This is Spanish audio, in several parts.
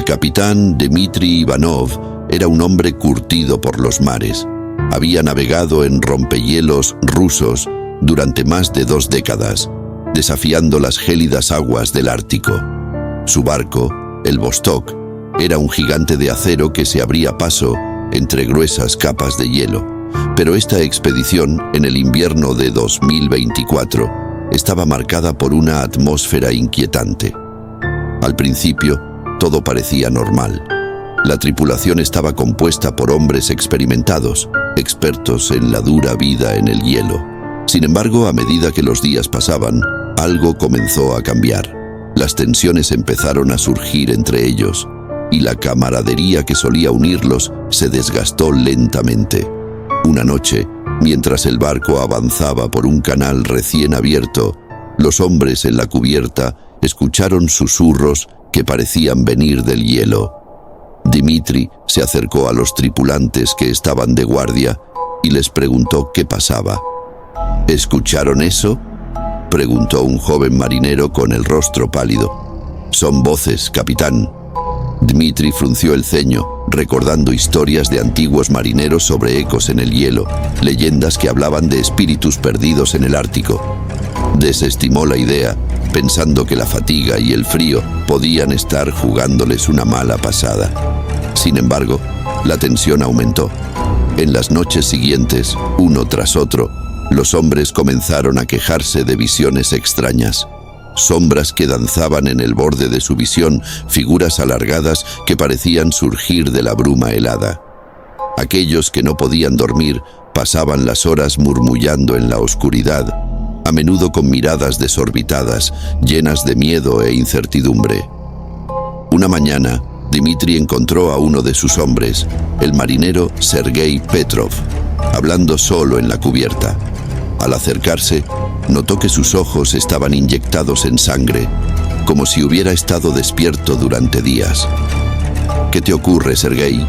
capitán Dmitri Ivanov era un hombre curtido por los mares. Había navegado en rompehielos rusos durante más de 2 décadas, desafiando las gélidas aguas del Ártico. Su barco, el Vostok, era un gigante de acero que se abría paso entre gruesas capas de hielo. Pero esta expedición, en el invierno de 2024, estaba marcada por una atmósfera inquietante. Al principio, todo parecía normal. La tripulación estaba compuesta por hombres experimentados, expertos en la dura vida en el hielo. Sin embargo, a medida que los días pasaban, algo comenzó a cambiar. Las tensiones empezaron a surgir entre ellos, y la camaradería que solía unirlos se desgastó lentamente. Una noche, mientras el barco avanzaba por un canal recién abierto, los hombres en la cubierta escucharon susurros que parecían venir del hielo. Dmitri se acercó a los tripulantes que estaban de guardia y les preguntó qué pasaba. ¿Escucharon eso?, preguntó un joven marinero con el rostro pálido. «Son voces, capitán». Dmitri frunció el ceño, recordando historias de antiguos marineros sobre ecos en el hielo, leyendas que hablaban de espíritus perdidos en el Ártico. Desestimó la idea, pensando que la fatiga y el frío podían estar jugándoles una mala pasada. Sin embargo, la tensión aumentó. En las noches siguientes, uno tras otro, los hombres comenzaron a quejarse de visiones extrañas. Sombras que danzaban en el borde de su visión, figuras alargadas que parecían surgir de la bruma helada. Aquellos que no podían dormir pasaban las horas murmullando en la oscuridad, a menudo con miradas desorbitadas, llenas de miedo e incertidumbre. Una mañana, Dmitri encontró a uno de sus hombres, el marinero Sergei Petrov, hablando solo en la cubierta. Al acercarse, notó que sus ojos estaban inyectados en sangre, como si hubiera estado despierto durante días. «¿Qué te ocurre, Sergei?»,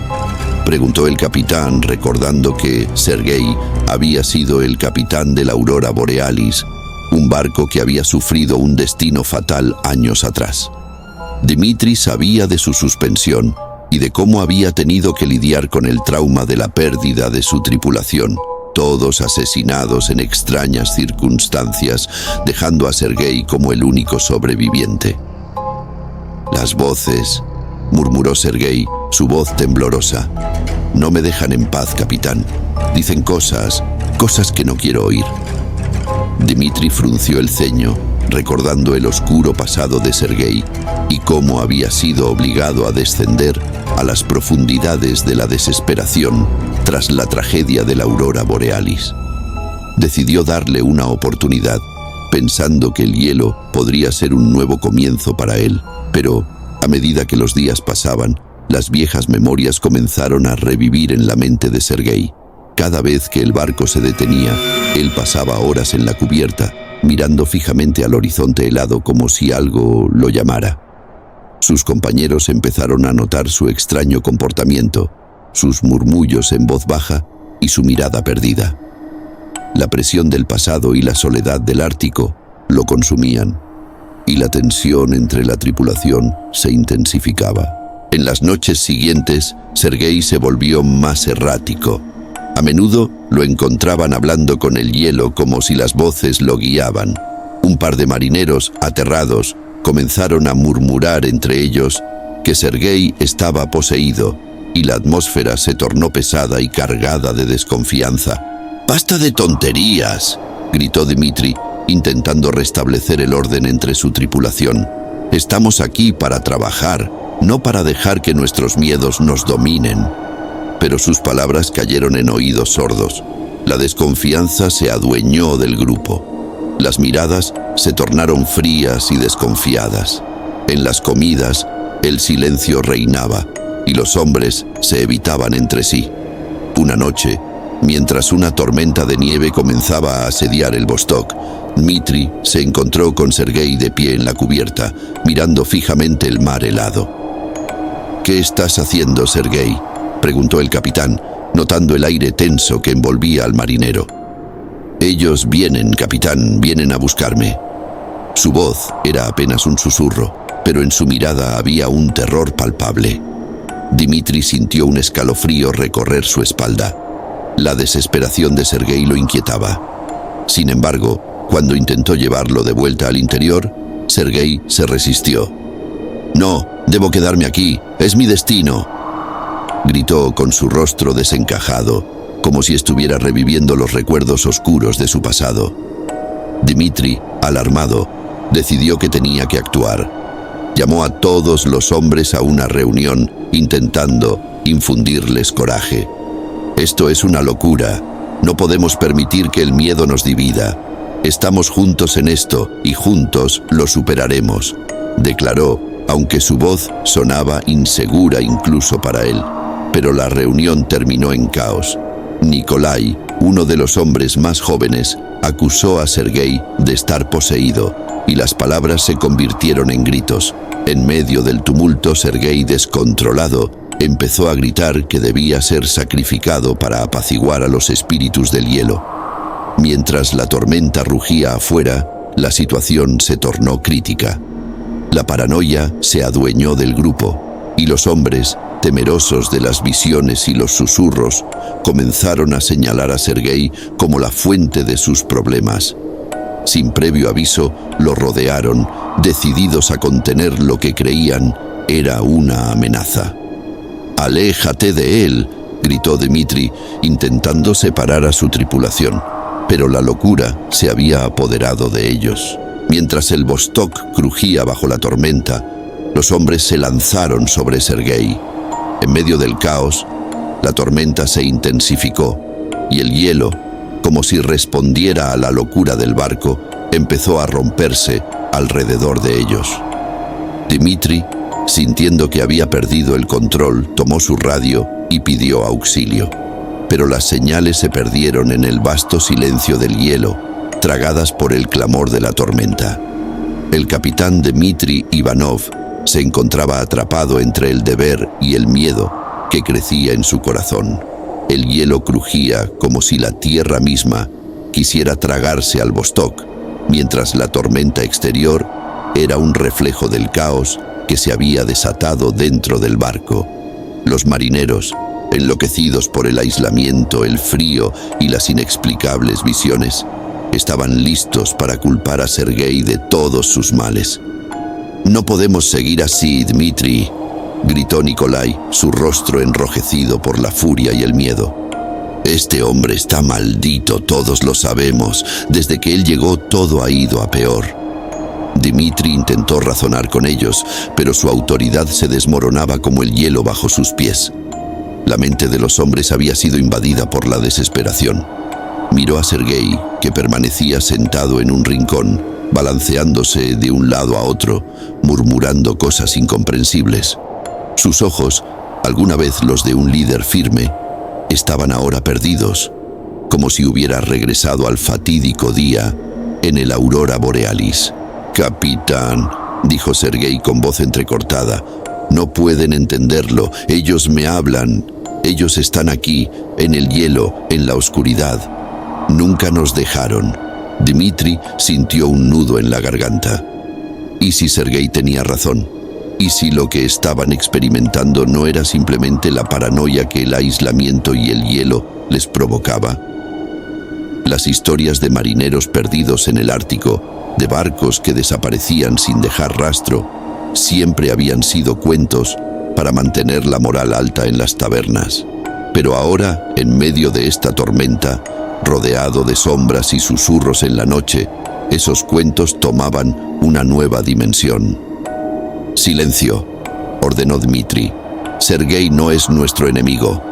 preguntó el capitán, recordando que Sergei había sido el capitán de la Aurora Borealis, un barco que había sufrido un destino fatal años atrás. Dmitri sabía de su suspensión y de cómo había tenido que lidiar con el trauma de la pérdida de su tripulación, todos asesinados en extrañas circunstancias, dejando a Sergei como el único sobreviviente. «Las voces», murmuró Sergei, su voz temblorosa. «No me dejan en paz, capitán. Dicen cosas que no quiero oír». Dmitri frunció el ceño, recordando el oscuro pasado de Sergei y cómo había sido obligado a descender a las profundidades de la desesperación tras la tragedia de la Aurora Borealis. Decidió darle una oportunidad, pensando que el hielo podría ser un nuevo comienzo para él, pero a medida que los días pasaban, las viejas memorias comenzaron a revivir en la mente de Sergei. Cada vez que el barco se detenía, él pasaba horas en la cubierta, mirando fijamente al horizonte helado como si algo lo llamara. Sus compañeros empezaron a notar su extraño comportamiento, sus murmullos en voz baja y su mirada perdida. La presión del pasado y la soledad del Ártico lo consumían, y la tensión entre la tripulación se intensificaba. En las noches siguientes, Sergei se volvió más errático. A menudo lo encontraban hablando con el hielo como si las voces lo guiaban. Un par de marineros, aterrados, comenzaron a murmurar entre ellos que Sergei estaba poseído, y la atmósfera se tornó pesada y cargada de desconfianza. «¡Basta de tonterías!», gritó Dmitri, intentando restablecer el orden entre su tripulación. «Estamos aquí para trabajar, no para dejar que nuestros miedos nos dominen». Pero sus palabras cayeron en oídos sordos. La desconfianza se adueñó del grupo. Las miradas se tornaron frías y desconfiadas. En las comidas, el silencio reinaba y los hombres se evitaban entre sí. Una noche, mientras una tormenta de nieve comenzaba a asediar el Vostok, Dmitri se encontró con Sergei de pie en la cubierta, mirando fijamente el mar helado. «¿Qué estás haciendo, Sergei?», preguntó el capitán, notando el aire tenso que envolvía al marinero. «Ellos vienen, capitán, vienen a buscarme». Su voz era apenas un susurro, pero en su mirada había un terror palpable. Dmitri sintió un escalofrío recorrer su espalda. La desesperación de Sergei lo inquietaba. Sin embargo, cuando intentó llevarlo de vuelta al interior, Sergei se resistió. «No, debo quedarme aquí, es mi destino», gritó con su rostro desencajado, como si estuviera reviviendo los recuerdos oscuros de su pasado. Dmitri, alarmado, decidió que tenía que actuar. Llamó a todos los hombres a una reunión, intentando infundirles coraje. «Esto es una locura. No podemos permitir que el miedo nos divida. Estamos juntos en esto y juntos lo superaremos», declaró, aunque su voz sonaba insegura incluso para él. Pero la reunión terminó en caos. Nikolai, uno de los hombres más jóvenes, acusó a Sergei de estar poseído, y las palabras se convirtieron en gritos. En medio del tumulto, Sergei, descontrolado, empezó a gritar que debía ser sacrificado para apaciguar a los espíritus del hielo. Mientras la tormenta rugía afuera, la situación se tornó crítica. La paranoia se adueñó del grupo, y los hombres, temerosos de las visiones y los susurros, comenzaron a señalar a Sergei como la fuente de sus problemas. Sin previo aviso, lo rodearon, decididos a contener lo que creían era una amenaza. «¡Aléjate de él!», gritó Dmitri, intentando separar a su tripulación. Pero la locura se había apoderado de ellos. Mientras el Vostok crujía bajo la tormenta, los hombres se lanzaron sobre Sergei. En medio del caos, la tormenta se intensificó y el hielo, como si respondiera a la locura del barco, empezó a romperse alrededor de ellos. Dmitri, sintiendo que había perdido el control, tomó su radio y pidió auxilio. Pero las señales se perdieron en el vasto silencio del hielo, tragadas por el clamor de la tormenta. El capitán Dmitri Ivanov se encontraba atrapado entre el deber y el miedo que crecía en su corazón. El hielo crujía como si la tierra misma quisiera tragarse al Vostok, mientras la tormenta exterior era un reflejo del caos que se había desatado dentro del barco. Los marineros, enloquecidos por el aislamiento, el frío y las inexplicables visiones, estaban listos para culpar a Sergei de todos sus males. «No podemos seguir así, Dmitri», gritó Nikolai, su rostro enrojecido por la furia y el miedo. «Este hombre está maldito, todos lo sabemos. Desde que él llegó, todo ha ido a peor». Dmitri intentó razonar con ellos, pero su autoridad se desmoronaba como el hielo bajo sus pies. La mente de los hombres había sido invadida por la desesperación. Miró a Sergei, que permanecía sentado en un rincón, balanceándose de un lado a otro, murmurando cosas incomprensibles. Sus ojos, alguna vez los de un líder firme, estaban ahora perdidos, como si hubiera regresado al fatídico día en el aurora borealis. «Capitán», dijo Sergei con voz entrecortada, «no pueden entenderlo, ellos me hablan, ellos están aquí, en el hielo, en la oscuridad. Nunca nos dejaron». Dmitri sintió un nudo en la garganta. ¿Y si Sergei tenía razón? ¿Y si lo que estaban experimentando no era simplemente la paranoia que el aislamiento y el hielo les provocaba? Las historias de marineros perdidos en el Ártico, de barcos que desaparecían sin dejar rastro, siempre habían sido cuentos para mantener la moral alta en las tabernas. Pero ahora, en medio de esta tormenta, rodeado de sombras y susurros en la noche, esos cuentos tomaban una nueva dimensión. «Silencio», ordenó Dmitri. «Sergei no es nuestro enemigo.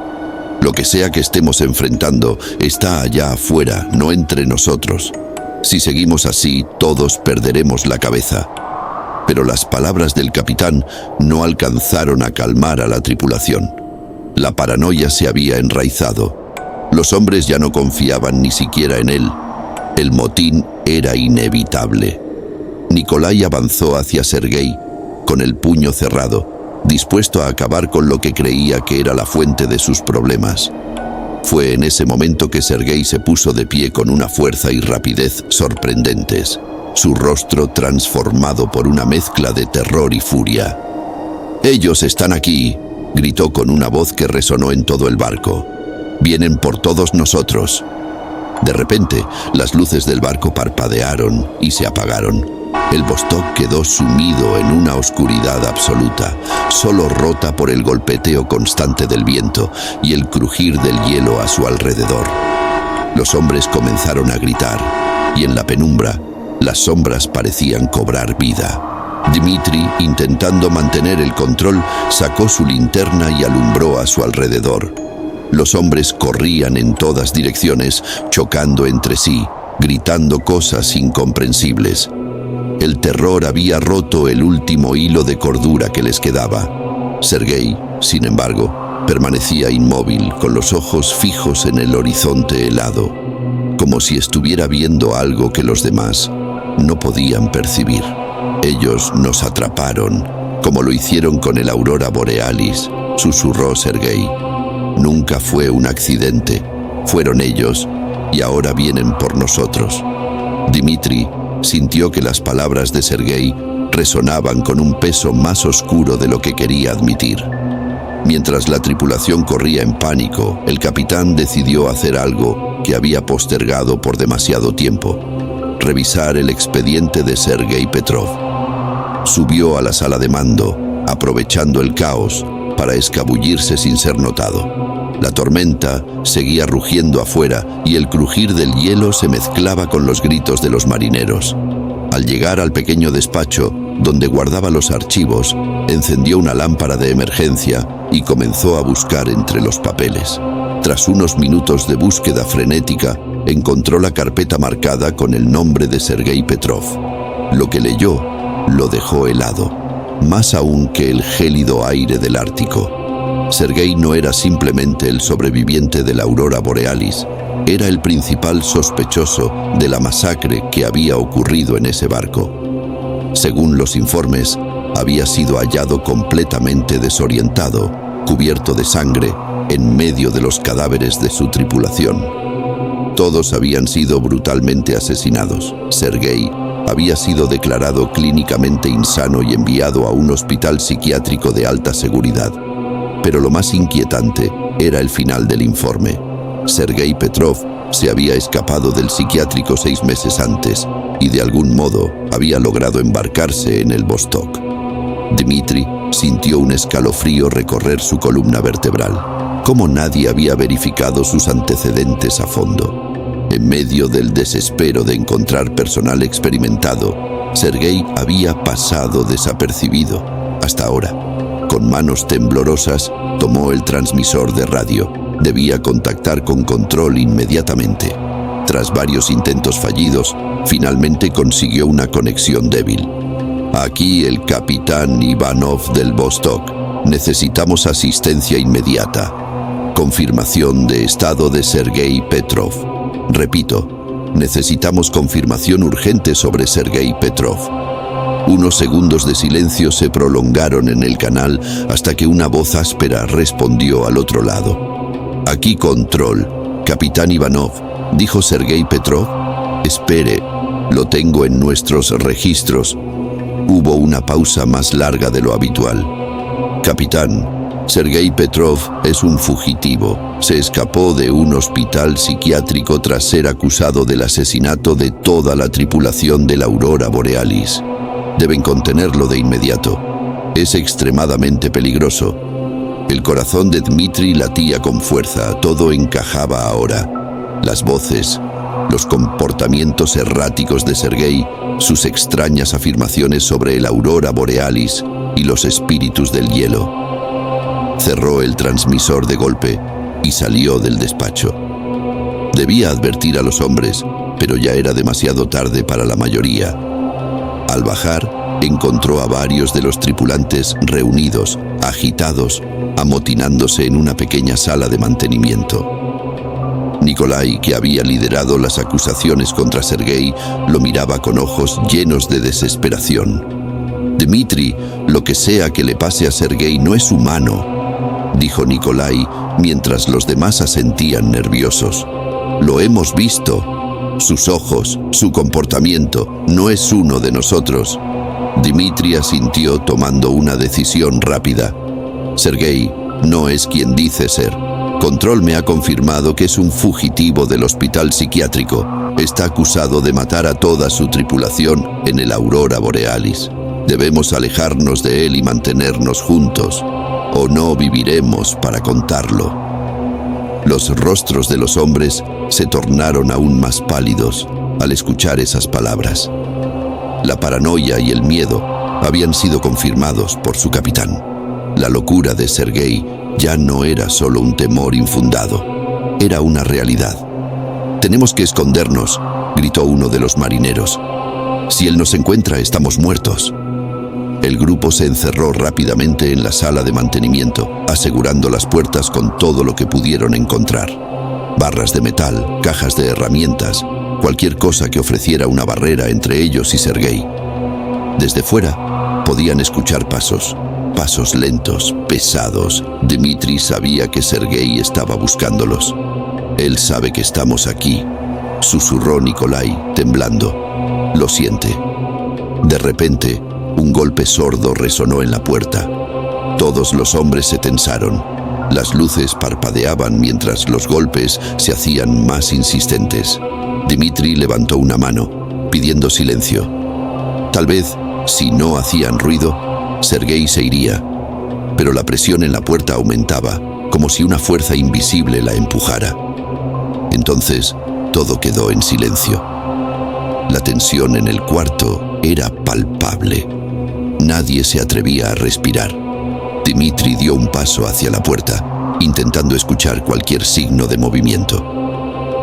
Lo que sea que estemos enfrentando está allá afuera, no entre nosotros. Si seguimos así, todos perderemos la cabeza». Pero las palabras del capitán no alcanzaron a calmar a la tripulación. La paranoia se había enraizado. Los hombres ya no confiaban ni siquiera en él. El motín era inevitable. Nikolai avanzó hacia Sergei, con el puño cerrado, dispuesto a acabar con lo que creía que era la fuente de sus problemas. Fue en ese momento que Sergei se puso de pie con una fuerza y rapidez sorprendentes. su rostro transformado por una mezcla de terror y furia. «¡Ellos están aquí!», gritó con una voz que resonó en todo el barco. «Vienen por todos nosotros». De repente, las luces del barco parpadearon y se apagaron. El Vostok quedó sumido en una oscuridad absoluta, solo rota por el golpeteo constante del viento y el crujir del hielo a su alrededor. Los hombres comenzaron a gritar, y en la penumbra, las sombras parecían cobrar vida. Dmitri, intentando mantener el control, sacó su linterna y alumbró a su alrededor. Los hombres corrían en todas direcciones, chocando entre sí, gritando cosas incomprensibles. El terror había roto el último hilo de cordura que les quedaba. Sergei, sin embargo, permanecía inmóvil, con los ojos fijos en el horizonte helado, como si estuviera viendo algo que los demás no podían percibir. «Ellos nos atraparon, como lo hicieron con el Aurora Borealis», susurró Sergei. «Nunca fue un accidente, fueron ellos, y ahora vienen por nosotros». Dmitri sintió que las palabras de Sergei resonaban con un peso más oscuro de lo que quería admitir. Mientras la tripulación corría en pánico, el capitán decidió hacer algo que había postergado por demasiado tiempo: revisar el expediente de Sergei Petrov. Subió a la sala de mando, aprovechando el caos para escabullirse sin ser notado. La tormenta seguía rugiendo afuera y el crujir del hielo se mezclaba con los gritos de los marineros. Al llegar al pequeño despacho, donde guardaba los archivos, encendió una lámpara de emergencia y comenzó a buscar entre los papeles. Tras unos minutos de búsqueda frenética, encontró la carpeta marcada con el nombre de Sergei Petrov. Lo que leyó lo dejó helado, más aún que el gélido aire del Ártico. Sergei no era simplemente el sobreviviente de la Aurora Borealis, era el principal sospechoso de la masacre que había ocurrido en ese barco. Según los informes, había sido hallado completamente desorientado, cubierto de sangre, en medio de los cadáveres de su tripulación. Todos habían sido brutalmente asesinados. Sergei había sido declarado clínicamente insano y enviado a un hospital psiquiátrico de alta seguridad. Pero lo más inquietante era el final del informe. Sergei Petrov se había escapado del psiquiátrico 6 meses antes y de algún modo había logrado embarcarse en el Vostok. Dmitri sintió un escalofrío recorrer su columna vertebral. Como nadie había verificado sus antecedentes a fondo. En medio del desespero de encontrar personal experimentado, Sergei había pasado desapercibido hasta ahora. Con manos temblorosas, tomó el transmisor de radio. Debía contactar con control inmediatamente. Tras varios intentos fallidos, finalmente consiguió una conexión débil. «Aquí el capitán Ivanov del Vostok. Necesitamos asistencia inmediata. Confirmación de estado de Sergei Petrov. Repito, necesitamos confirmación urgente sobre Sergei Petrov». Unos segundos de silencio se prolongaron en el canal hasta que una voz áspera respondió al otro lado. «Aquí control, capitán Ivanov», dijo Sergei Petrov. «Espere, lo tengo en nuestros registros». Hubo una pausa más larga de lo habitual. «Capitán, Sergei Petrov es un fugitivo. Se escapó de un hospital psiquiátrico tras ser acusado del asesinato de toda la tripulación de la Aurora Borealis. Deben contenerlo de inmediato. Es extremadamente peligroso». El corazón de Dmitri latía con fuerza, todo encajaba ahora. Las voces, los comportamientos erráticos de Sergei, sus extrañas afirmaciones sobre el Aurora Borealis y los espíritus del hielo. Cerró el transmisor de golpe y salió del despacho. Debía advertir a los hombres, pero ya era demasiado tarde para la mayoría. Al bajar, encontró a varios de los tripulantes reunidos, agitados, amotinándose en una pequeña sala de mantenimiento. Nikolai, que había liderado las acusaciones contra Sergei, lo miraba con ojos llenos de desesperación. «Dmitri, lo que sea que le pase a Sergei no es humano», dijo Nikolai, mientras los demás asentían nerviosos. «Lo hemos visto». sus ojos, su comportamiento. No es uno de nosotros. Dmitri asintió tomando una decisión rápida. Sergei no es quien dice ser. Control me ha confirmado que es un fugitivo del hospital psiquiátrico. Está acusado de matar a toda su tripulación en el Aurora Borealis. Debemos alejarnos de él y mantenernos juntos, o no viviremos para contarlo. Los rostros de los hombres se tornaron aún más pálidos al escuchar esas palabras. La paranoia y el miedo habían sido confirmados por su capitán. La locura de Sergei ya no era solo un temor infundado, era una realidad. «Tenemos que escondernos», gritó uno de los marineros. «Si él nos encuentra, estamos muertos». El grupo se encerró rápidamente en la sala de mantenimiento, asegurando las puertas con todo lo que pudieron encontrar. Barras de metal, cajas de herramientas, cualquier cosa que ofreciera una barrera entre ellos y Sergei. Desde fuera podían escuchar pasos lentos, pesados. Dmitri sabía que Sergei estaba buscándolos. «Él sabe que estamos aquí», susurró Nikolai, temblando. «Lo siente». De repente, un golpe sordo resonó en la puerta. Todos los hombres se tensaron. Las luces parpadeaban mientras los golpes se hacían más insistentes. Dmitri levantó una mano, pidiendo silencio. Tal vez, si no hacían ruido, Sergei se iría, pero la presión en la puerta aumentaba, como si una fuerza invisible la empujara. Entonces, todo quedó en silencio. La tensión en el cuarto era palpable. Nadie se atrevía a respirar. Dmitri dio un paso hacia la puerta, intentando escuchar cualquier signo de movimiento.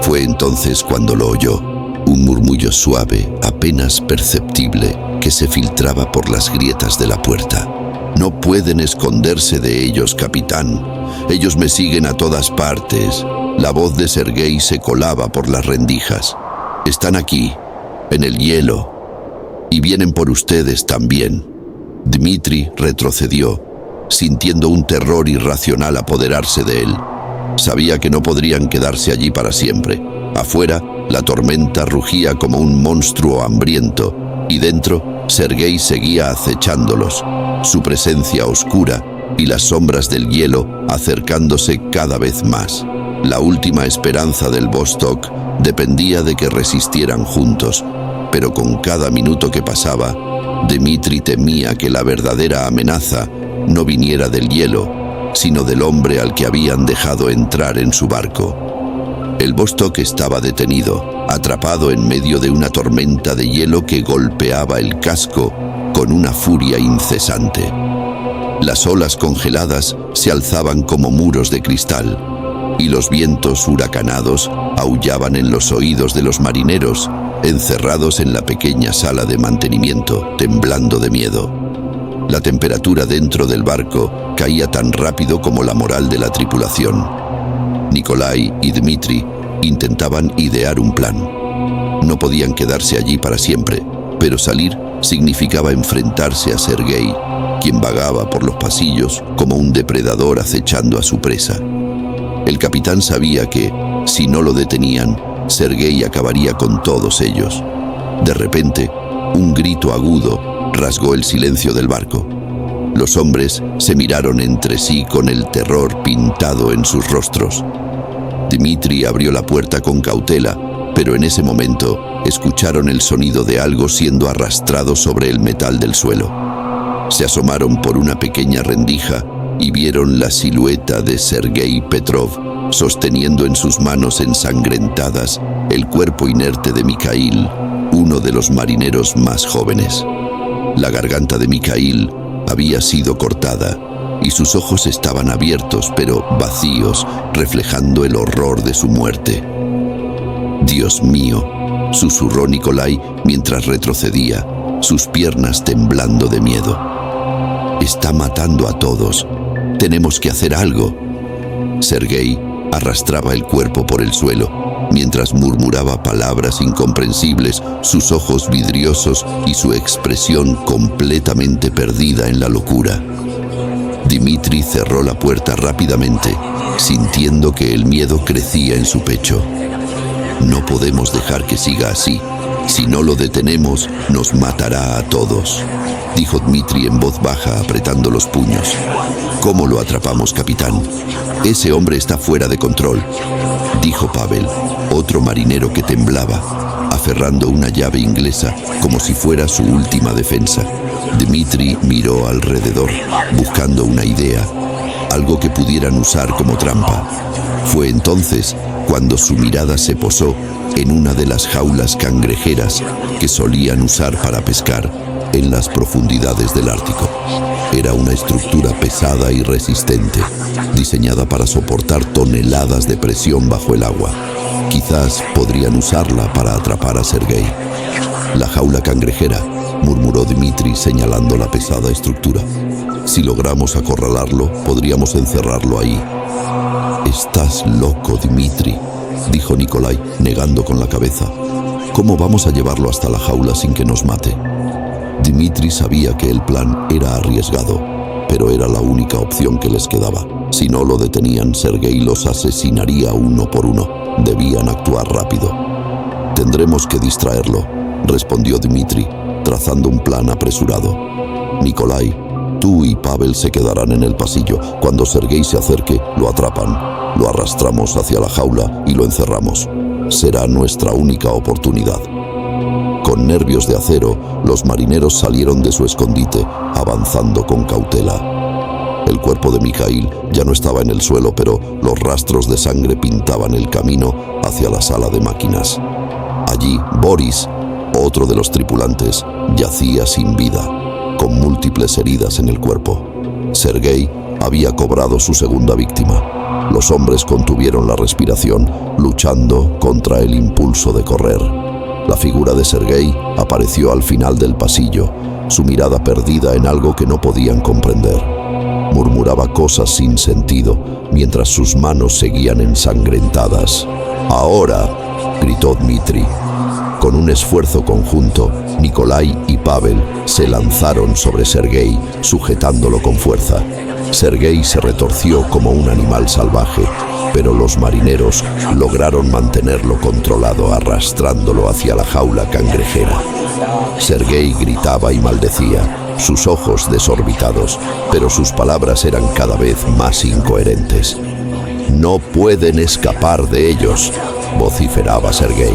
Fue entonces cuando lo oyó, un murmullo suave, apenas perceptible, que se filtraba por las grietas de la puerta. «No pueden esconderse de ellos, capitán. Ellos me siguen a todas partes». La voz de Sergei se colaba por las rendijas. «Están aquí, en el hielo, y vienen por ustedes también». Dmitri retrocedió, sintiendo un terror irracional apoderarse de él. Sabía que no podrían quedarse allí para siempre. Afuera, la tormenta rugía como un monstruo hambriento, y dentro, Sergei seguía acechándolos, su presencia oscura y las sombras del hielo acercándose cada vez más. La última esperanza del Vostok dependía de que resistieran juntos, pero con cada minuto que pasaba, Dmitri temía que la verdadera amenaza no viniera del hielo, sino del hombre al que habían dejado entrar en su barco. El Vostok estaba detenido, atrapado en medio de una tormenta de hielo que golpeaba el casco con una furia incesante. Las olas congeladas se alzaban como muros de cristal, y los vientos huracanados aullaban en los oídos de los marineros, encerrados en la pequeña sala de mantenimiento, temblando de miedo. La temperatura dentro del barco caía tan rápido como la moral de la tripulación. Nikolai y Dmitri intentaban idear un plan. No podían quedarse allí para siempre, pero salir significaba enfrentarse a Sergei, quien vagaba por los pasillos como un depredador acechando a su presa. El capitán sabía que, si no lo detenían, Sergei acabaría con todos ellos. De repente, un grito agudo rasgó el silencio del barco. Los hombres se miraron entre sí con el terror pintado en sus rostros. Dmitri abrió la puerta con cautela, pero en ese momento escucharon el sonido de algo siendo arrastrado sobre el metal del suelo. Se asomaron por una pequeña rendija y vieron la silueta de Sergei Petrov, sosteniendo en sus manos ensangrentadas el cuerpo inerte de Mikhail, uno de los marineros más jóvenes. La garganta de Mikhail había sido cortada y sus ojos estaban abiertos pero vacíos, reflejando el horror de su muerte. «Dios mío», susurró Nikolai mientras retrocedía, sus piernas temblando de miedo. «Está matando a todos. Tenemos que hacer algo». Sergei arrastraba el cuerpo por el suelo, mientras murmuraba palabras incomprensibles, sus ojos vidriosos y su expresión completamente perdida en la locura. Dmitri cerró la puerta rápidamente, sintiendo que el miedo crecía en su pecho. No podemos dejar que siga así. Si no lo detenemos, nos matará a todos, dijo Dmitri en voz baja, apretando los puños. ¿Cómo lo atrapamos, capitán? Ese hombre está fuera de control, dijo Pavel, otro marinero que temblaba, aferrando una llave inglesa como si fuera su última defensa. Dmitri miró alrededor, buscando una idea, algo que pudieran usar como trampa. Fue entonces cuando su mirada se posó en una de las jaulas cangrejeras que solían usar para pescar en las profundidades del Ártico. Era una estructura pesada y resistente, diseñada para soportar toneladas de presión bajo el agua. Quizás podrían usarla para atrapar a Sergei. La jaula cangrejera, murmuró Dmitri señalando la pesada estructura. Si logramos acorralarlo, podríamos encerrarlo ahí. Estás loco, Dmitri, dijo Nikolai, negando con la cabeza. ¿Cómo vamos a llevarlo hasta la jaula sin que nos mate? Dmitri sabía que el plan era arriesgado, pero era la única opción que les quedaba. Si no lo detenían, Sergei los asesinaría uno por uno. Debían actuar rápido. Tendremos que distraerlo, respondió Dmitri, trazando un plan apresurado. Nikolai, tú y Pavel se quedarán en el pasillo. Cuando Sergei se acerque, lo atrapan. Lo arrastramos hacia la jaula y lo encerramos. Será nuestra única oportunidad. Con nervios de acero, los marineros salieron de su escondite, avanzando con cautela. El cuerpo de Mikhail ya no estaba en el suelo, pero los rastros de sangre pintaban el camino hacia la sala de máquinas. Allí, Boris, otro de los tripulantes, yacía sin vida, con múltiples heridas en el cuerpo. Sergei había cobrado su segunda víctima. Los hombres contuvieron la respiración, luchando contra el impulso de correr. La figura de Sergei apareció al final del pasillo, su mirada perdida en algo que no podían comprender. Murmuraba cosas sin sentido, mientras sus manos seguían ensangrentadas. «Ahora», gritó Dmitri. Con un esfuerzo conjunto, Nikolai y Pavel se lanzaron sobre Sergei, sujetándolo con fuerza. Sergei se retorció como un animal salvaje, pero los marineros lograron mantenerlo controlado, arrastrándolo hacia la jaula cangrejera. Sergei gritaba y maldecía, sus ojos desorbitados, pero sus palabras eran cada vez más incoherentes. «No pueden escapar de ellos», vociferaba Sergei.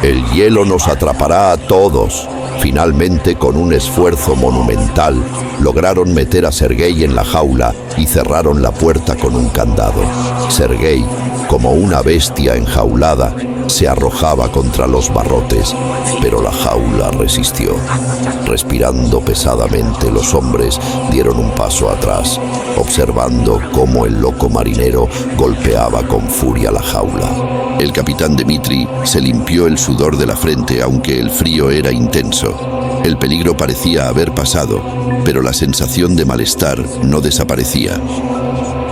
«El hielo nos atrapará a todos». Finalmente, con un esfuerzo monumental, lograron meter a Sergei en la jaula y cerraron la puerta con un candado. Sergei, como una bestia enjaulada, se arrojaba contra los barrotes, pero la jaula resistió. Respirando pesadamente, los hombres dieron un paso atrás, observando cómo el loco marinero golpeaba con furia la jaula. El capitán Dmitri se limpió el sudor de la frente, aunque el frío era intenso. El peligro parecía haber pasado, pero la sensación de malestar no desaparecía.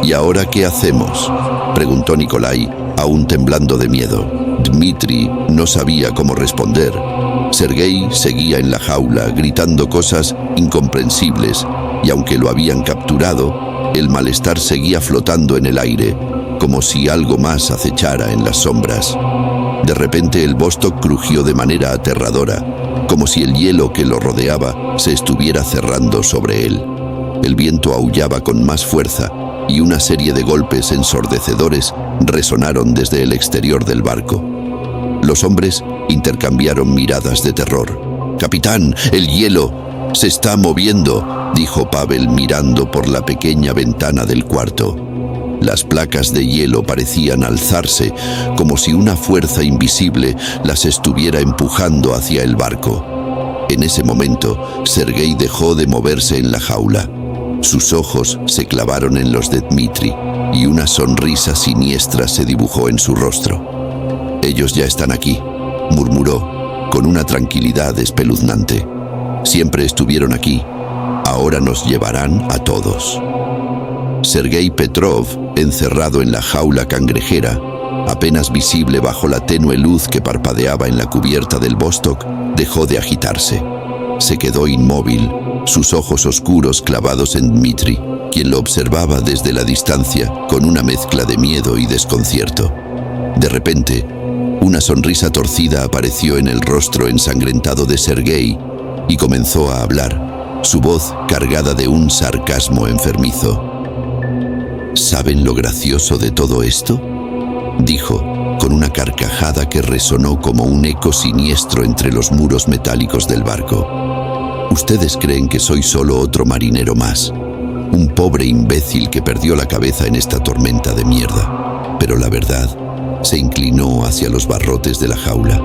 «¿Y ahora qué hacemos?», preguntó Nikolai, aún temblando de miedo. Dmitri no sabía cómo responder. Sergei seguía en la jaula, gritando cosas incomprensibles, y aunque lo habían capturado, el malestar seguía flotando en el aire, como si algo más acechara en las sombras. De repente el Vostok crujió de manera aterradora, como si el hielo que lo rodeaba se estuviera cerrando sobre él. El viento aullaba con más fuerza y una serie de golpes ensordecedores resonaron desde el exterior del barco. Los hombres intercambiaron miradas de terror. «Capitán, el hielo se está moviendo», dijo Pavel mirando por la pequeña ventana del cuarto. Las placas de hielo parecían alzarse, como si una fuerza invisible las estuviera empujando hacia el barco. En ese momento, Sergei dejó de moverse en la jaula. Sus ojos se clavaron en los de Dmitri y una sonrisa siniestra se dibujó en su rostro. «Ellos ya están aquí», murmuró, con una tranquilidad espeluznante. «Siempre estuvieron aquí. Ahora nos llevarán a todos». Sergei Petrov, encerrado en la jaula cangrejera, apenas visible bajo la tenue luz que parpadeaba en la cubierta del Vostok, dejó de agitarse. Se quedó inmóvil, sus ojos oscuros clavados en Dmitri, quien lo observaba desde la distancia con una mezcla de miedo y desconcierto. De repente, Una sonrisa torcida apareció en el rostro ensangrentado de Sergei y comenzó a hablar, su voz cargada de un sarcasmo enfermizo. ¿Saben lo gracioso de todo esto?, dijo, con una carcajada que resonó como un eco siniestro entre los muros metálicos del barco. Ustedes creen que soy solo otro marinero más, un pobre imbécil que perdió la cabeza en esta tormenta de mierda. Pero la verdad se inclinó hacia los barrotes de la jaula.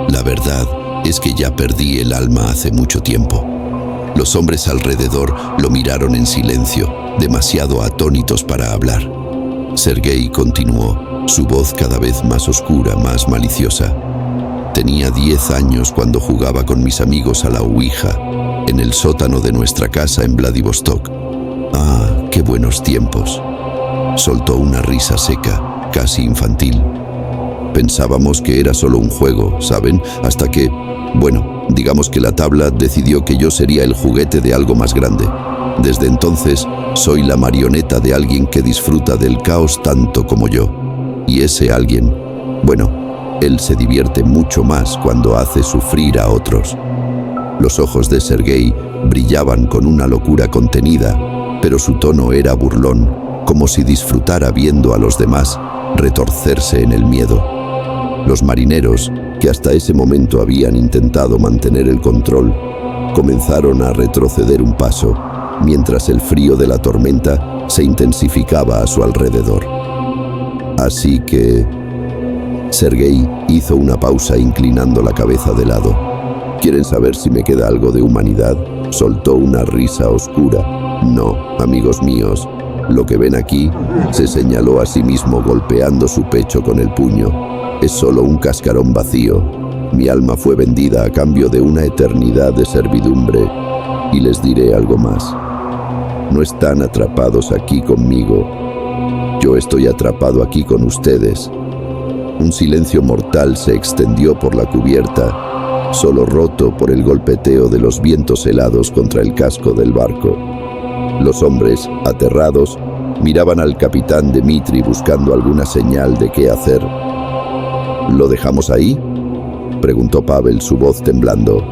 La verdad es que ya perdí el alma hace mucho tiempo. Los hombres alrededor lo miraron en silencio, demasiado atónitos para hablar. Sergei continuó, su voz cada vez más oscura, más maliciosa. Tenía 10 años cuando jugaba con mis amigos a la ouija, en el sótano de nuestra casa en Vladivostok. ¡Ah, qué buenos tiempos! Soltó una risa seca, casi infantil. Pensábamos que era solo un juego, ¿saben? Hasta que, bueno, digamos que la tabla decidió que yo sería el juguete de algo más grande. Desde entonces, soy la marioneta de alguien que disfruta del caos tanto como yo. Y ese alguien, bueno, él se divierte mucho más cuando hace sufrir a otros. Los ojos de Sergei brillaban con una locura contenida, pero su tono era burlón, como si disfrutara viendo a los demás retorcerse en el miedo. Los marineros, que hasta ese momento habían intentado mantener el control, comenzaron a retroceder un paso, mientras el frío de la tormenta se intensificaba a su alrededor. Así que Sergei hizo una pausa inclinando la cabeza de lado. ¿Quieren saber si me queda algo de humanidad? Soltó una risa oscura. No, amigos míos, lo que ven aquí, se señaló a sí mismo golpeando su pecho con el puño, es solo un cascarón vacío. Mi alma fue vendida a cambio de una eternidad de servidumbre. Y les diré algo más. No están atrapados aquí conmigo. Yo estoy atrapado aquí con ustedes. Un silencio mortal se extendió por la cubierta, solo roto por el golpeteo de los vientos helados contra el casco del barco. Los hombres, aterrados, miraban al capitán Dmitri buscando alguna señal de qué hacer. ¿Lo dejamos ahí?, preguntó Pavel, su voz temblando.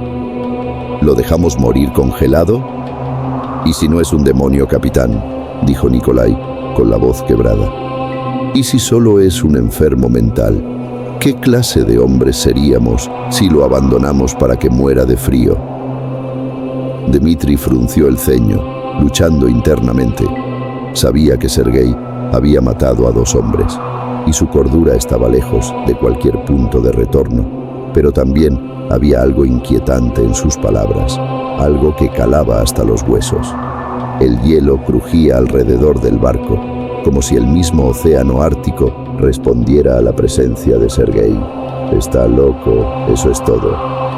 ¿Lo dejamos morir congelado? ¿Y si no es un demonio, capitán?, dijo Nikolai, con la voz quebrada. ¿Y si solo es un enfermo mental? ¿Qué clase de hombres seríamos si lo abandonamos para que muera de frío? Dmitri frunció el ceño, luchando internamente. Sabía que Sergei había matado a 2 hombres, y su cordura estaba lejos de cualquier punto de retorno, pero también había algo inquietante en sus palabras, algo que calaba hasta los huesos. El hielo crujía alrededor del barco, como si el mismo océano ártico respondiera a la presencia de Sergei. «Está loco, eso es todo»,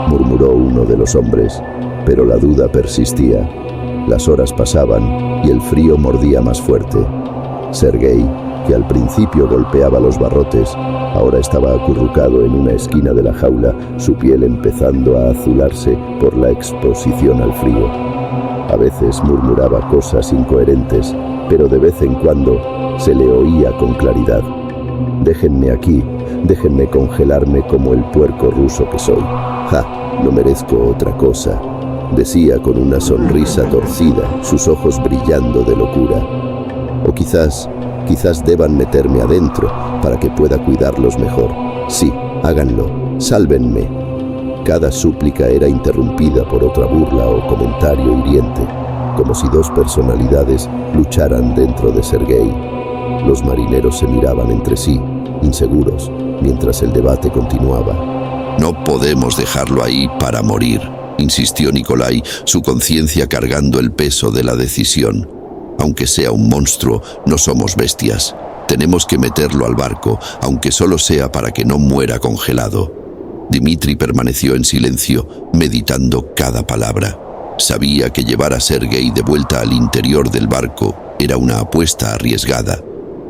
murmuró uno de los hombres, pero la duda persistía. Las horas pasaban y el frío mordía más fuerte. Sergei, que al principio golpeaba los barrotes, ahora estaba acurrucado en una esquina de la jaula, su piel empezando a azularse por la exposición al frío. A veces murmuraba cosas incoherentes, pero de vez en cuando se le oía con claridad. «Déjenme aquí, déjenme congelarme como el puerco ruso que soy. ¡Ja! No merezco otra cosa», decía con una sonrisa torcida, sus ojos brillando de locura. «O quizás deban meterme adentro para que pueda cuidarlos mejor. Sí, háganlo, sálvenme». Cada súplica era interrumpida por otra burla o comentario hiriente, como si 2 personalidades lucharan dentro de Sergei. Los marineros se miraban entre sí, inseguros, mientras el debate continuaba. «No podemos dejarlo ahí para morir», insistió Nikolai, su conciencia cargando el peso de la decisión. «Aunque sea un monstruo, no somos bestias. Tenemos que meterlo al barco, aunque solo sea para que no muera congelado». Dmitri permaneció en silencio, meditando cada palabra. Sabía que llevar a Sergei de vuelta al interior del barco era una apuesta arriesgada,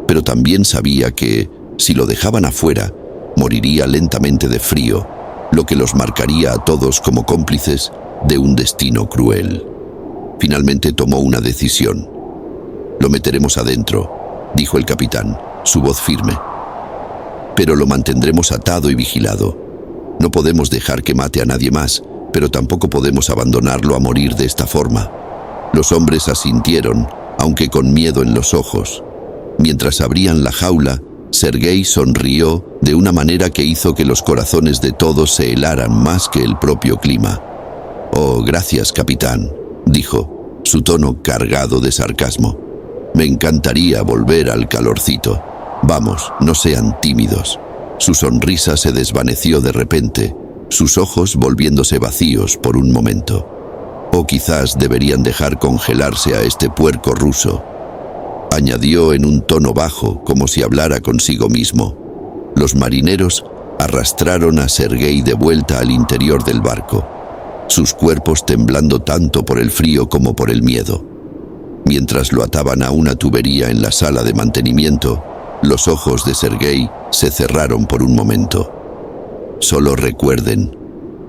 pero también sabía que, si lo dejaban afuera, moriría lentamente de frío, lo que los marcaría a todos como cómplices de un destino cruel. Finalmente tomó una decisión. «Lo meteremos adentro», dijo el capitán, su voz firme. pero lo mantendremos atado y vigilado. No podemos dejar que mate a nadie más, pero tampoco podemos abandonarlo a morir de esta forma. Los hombres asintieron, aunque con miedo en los ojos. Mientras abrían la jaula, Sergei sonrió de una manera que hizo que los corazones de todos se helaran más que el propio clima. «Oh, gracias, capitán», dijo, su tono cargado de sarcasmo. «Me encantaría volver al calorcito. Vamos, no sean tímidos». Su sonrisa se desvaneció de repente, sus ojos volviéndose vacíos por un momento. «O quizás deberían dejar congelarse a este puerco ruso», añadió en un tono bajo, como si hablara consigo mismo. Los marineros arrastraron a Sergei de vuelta al interior del barco, sus cuerpos temblando tanto por el frío como por el miedo. Mientras lo ataban a una tubería en la sala de mantenimiento, los ojos de Sergei se cerraron por un momento. «Solo recuerden»,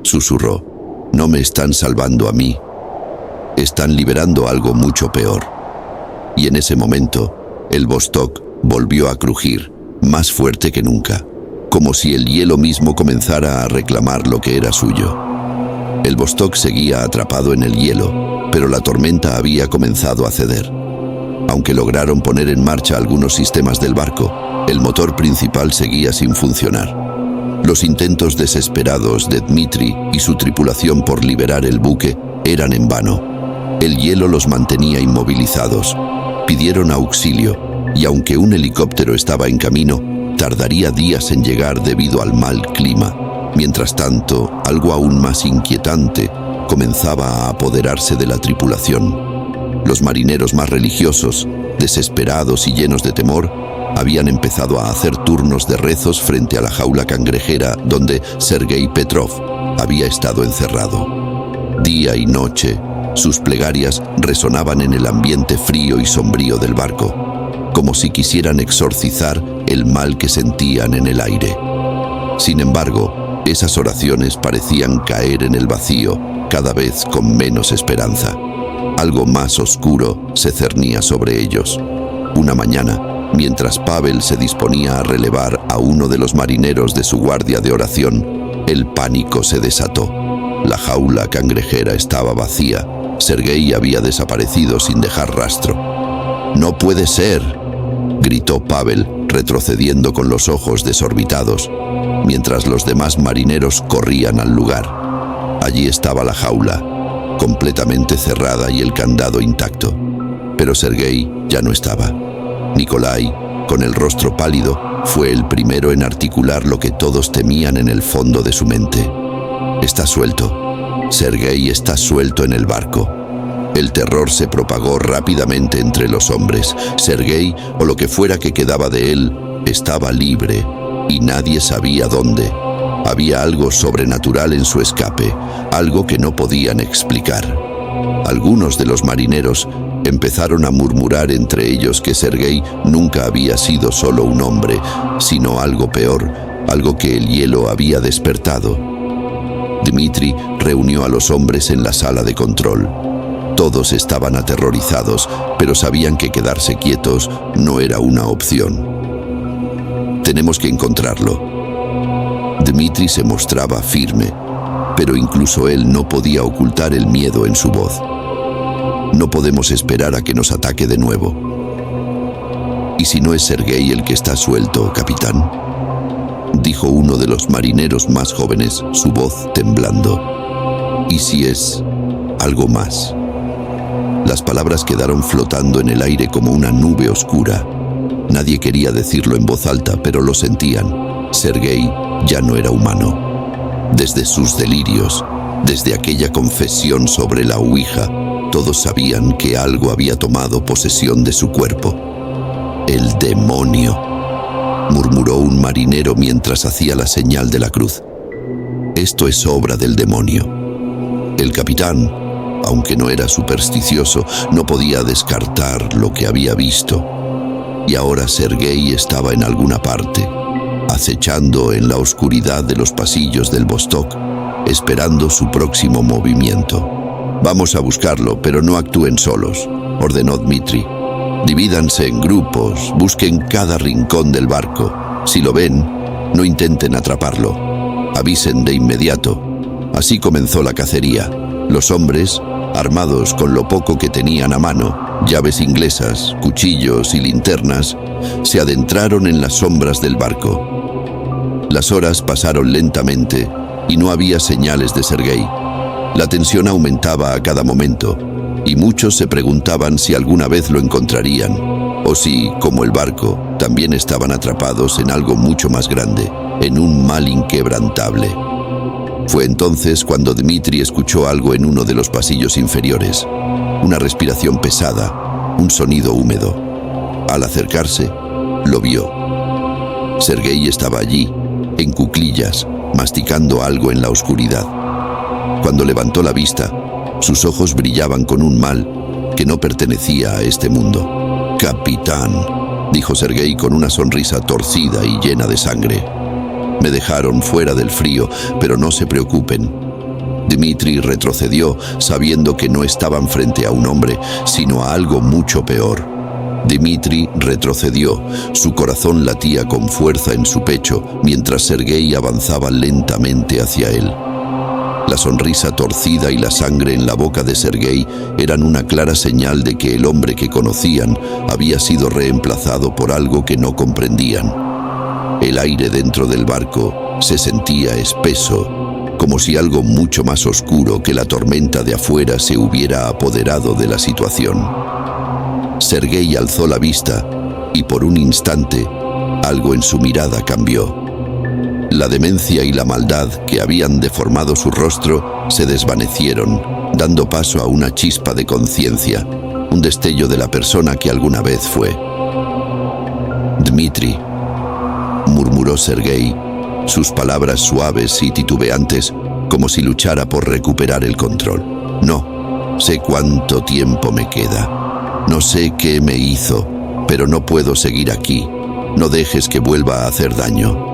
susurró, «no me están salvando a mí. Están liberando algo mucho peor». Y en ese momento, el Vostok volvió a crujir, más fuerte que nunca, como si el hielo mismo comenzara a reclamar lo que era suyo. El Vostok seguía atrapado en el hielo, pero la tormenta había comenzado a ceder. Aunque lograron poner en marcha algunos sistemas del barco, el motor principal seguía sin funcionar. Los intentos desesperados de Dmitri y su tripulación por liberar el buque eran en vano. El hielo los mantenía inmovilizados. Pidieron auxilio, y aunque un helicóptero estaba en camino, tardaría días en llegar debido al mal clima. Mientras tanto, algo aún más inquietante comenzaba a apoderarse de la tripulación. Los marineros más religiosos, desesperados y llenos de temor, habían empezado a hacer turnos de rezos frente a la jaula cangrejera donde Sergei Petrov había estado encerrado. Día y noche, sus plegarias resonaban en el ambiente frío y sombrío del barco, como si quisieran exorcizar el mal que sentían en el aire. Sin embargo, esas oraciones parecían caer en el vacío, cada vez con menos esperanza. Algo más oscuro se cernía sobre ellos. Una mañana, mientras Pavel se disponía a relevar a uno de los marineros de su guardia de oración, el pánico se desató. La jaula cangrejera estaba vacía. Sergei había desaparecido sin dejar rastro. «¡No puede ser!», gritó Pavel, retrocediendo con los ojos desorbitados, mientras los demás marineros corrían al lugar. Allí estaba la jaula, completamente cerrada y el candado intacto. Pero Sergei ya no estaba. Nikolai, con el rostro pálido, fue el primero en articular lo que todos temían en el fondo de su mente. «Está suelto. Sergei está suelto en el barco». El terror se propagó rápidamente entre los hombres. Sergei, o lo que fuera que quedaba de él, estaba libre, y nadie sabía dónde. Había algo sobrenatural en su escape, algo que no podían explicar. Algunos de los marineros empezaron a murmurar entre ellos que Sergei nunca había sido solo un hombre, sino algo peor, algo que el hielo había despertado. Dmitri reunió a los hombres en la sala de control. Todos estaban aterrorizados, pero sabían que quedarse quietos no era una opción. «Tenemos que encontrarlo». Dmitri se mostraba firme, pero incluso él no podía ocultar el miedo en su voz. «No podemos esperar a que nos ataque de nuevo». «¿Y si no es Sergei el que está suelto, capitán?», dijo uno de los marineros más jóvenes, su voz temblando. «¿Y si es algo más?». Las palabras quedaron flotando en el aire como una nube oscura. Nadie quería decirlo en voz alta, pero lo sentían. Sergei ya no era humano. Desde sus delirios, desde aquella confesión sobre la ouija, todos sabían que algo había tomado posesión de su cuerpo. «El demonio», murmuró un marinero mientras hacía la señal de la cruz. «Esto es obra del demonio». El capitán, aunque no era supersticioso, no podía descartar lo que había visto. Y ahora Sergei estaba en alguna parte, acechando en la oscuridad de los pasillos del Vostok, esperando su próximo movimiento. «Vamos a buscarlo, pero no actúen solos», ordenó Dmitri. «Divídanse en grupos, busquen cada rincón del barco. Si lo ven, No intenten atraparlo. Avisen de inmediato. Así comenzó la cacería. Los hombres, armados con lo poco que tenían a mano, llaves inglesas, cuchillos y linternas, se adentraron en las sombras del barco. Las horas pasaron lentamente y no había señales de Sergei. La tensión aumentaba a cada momento y muchos se preguntaban si alguna vez lo encontrarían o si, como el barco, también estaban atrapados en algo mucho más grande, en un mal inquebrantable. Fue entonces cuando Dmitri escuchó algo en uno de los pasillos inferiores. Una respiración pesada, un sonido húmedo. Al acercarse, lo vio. Sergei estaba allí, en cuclillas, masticando algo en la oscuridad. Cuando levantó la vista, sus ojos brillaban con un mal que no pertenecía a este mundo. «Capitán», dijo Sergei con una sonrisa torcida y llena de sangre. «Me dejaron fuera del frío, pero no se preocupen». Dmitri retrocedió, sabiendo que no estaban frente a un hombre, sino a algo mucho peor. Dmitri retrocedió, su corazón latía con fuerza en su pecho, mientras Sergei avanzaba lentamente hacia él. La sonrisa torcida y la sangre en la boca de Sergei eran una clara señal de que el hombre que conocían había sido reemplazado por algo que no comprendían. El aire dentro del barco se sentía espeso, como si algo mucho más oscuro que la tormenta de afuera se hubiera apoderado de la situación. Sergei alzó la vista y por un instante algo en su mirada cambió. La demencia y la maldad que habían deformado su rostro se desvanecieron, dando paso a una chispa de conciencia, un destello de la persona que alguna vez fue. «Dmitri», murmuró Sergei, sus palabras suaves y titubeantes, como si luchara por recuperar el control. «No, sé cuánto tiempo me queda. No sé qué me hizo, pero no puedo seguir aquí. No dejes que vuelva a hacer daño».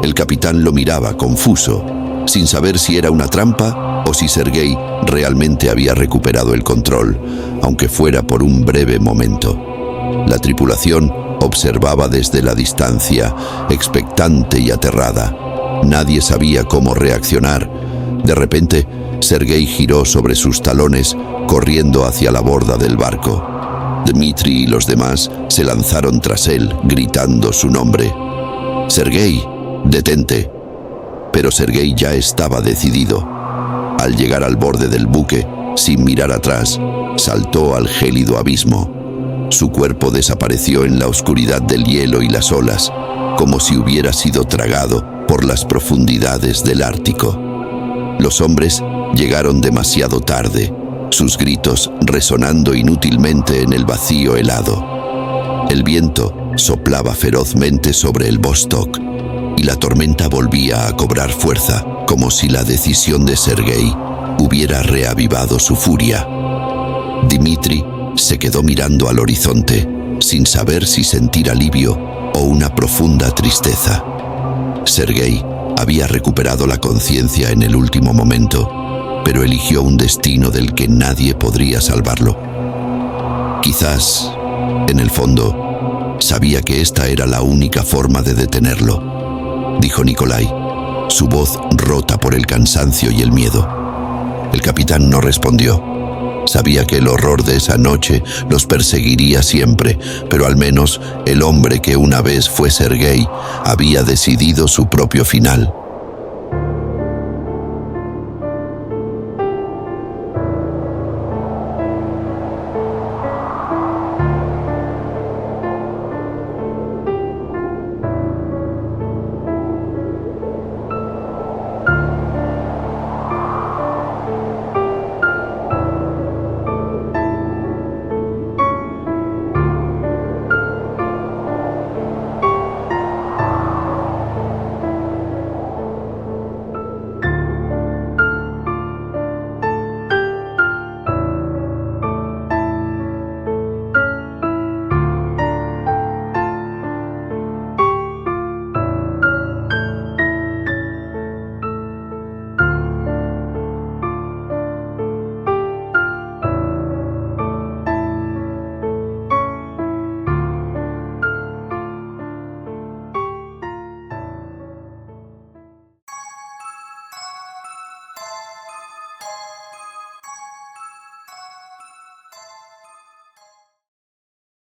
El capitán lo miraba confuso, sin saber si era una trampa o si Sergei realmente había recuperado el control, aunque fuera por un breve momento. La tripulación observaba desde la distancia, expectante y aterrada. Nadie sabía cómo reaccionar. De repente, Sergei giró sobre sus talones, corriendo hacia la borda del barco. Dmitri y los demás se lanzaron tras él, gritando su nombre. «Sergei, detente». Pero Sergei ya estaba decidido. Al llegar al borde del buque, sin mirar atrás, saltó al gélido abismo. Su cuerpo desapareció en la oscuridad del hielo y las olas, como si hubiera sido tragado por las profundidades del Ártico. Los hombres llegaron demasiado tarde, sus gritos resonando inútilmente en el vacío helado. El viento soplaba ferozmente sobre el Vostok, y la tormenta volvía a cobrar fuerza, como si la decisión de Sergei hubiera reavivado su furia. Dmitri se quedó mirando al horizonte, sin saber si sentir alivio o una profunda tristeza. Sergei había recuperado la conciencia en el último momento, pero eligió un destino del que nadie podría salvarlo. Quizás, en el fondo, sabía que esta era la única forma de detenerlo, dijo Nikolai, su voz rota por el cansancio y el miedo. El capitán no respondió. Sabía que el horror de esa noche los perseguiría siempre, pero al menos el hombre que una vez fue Sergei había decidido su propio final.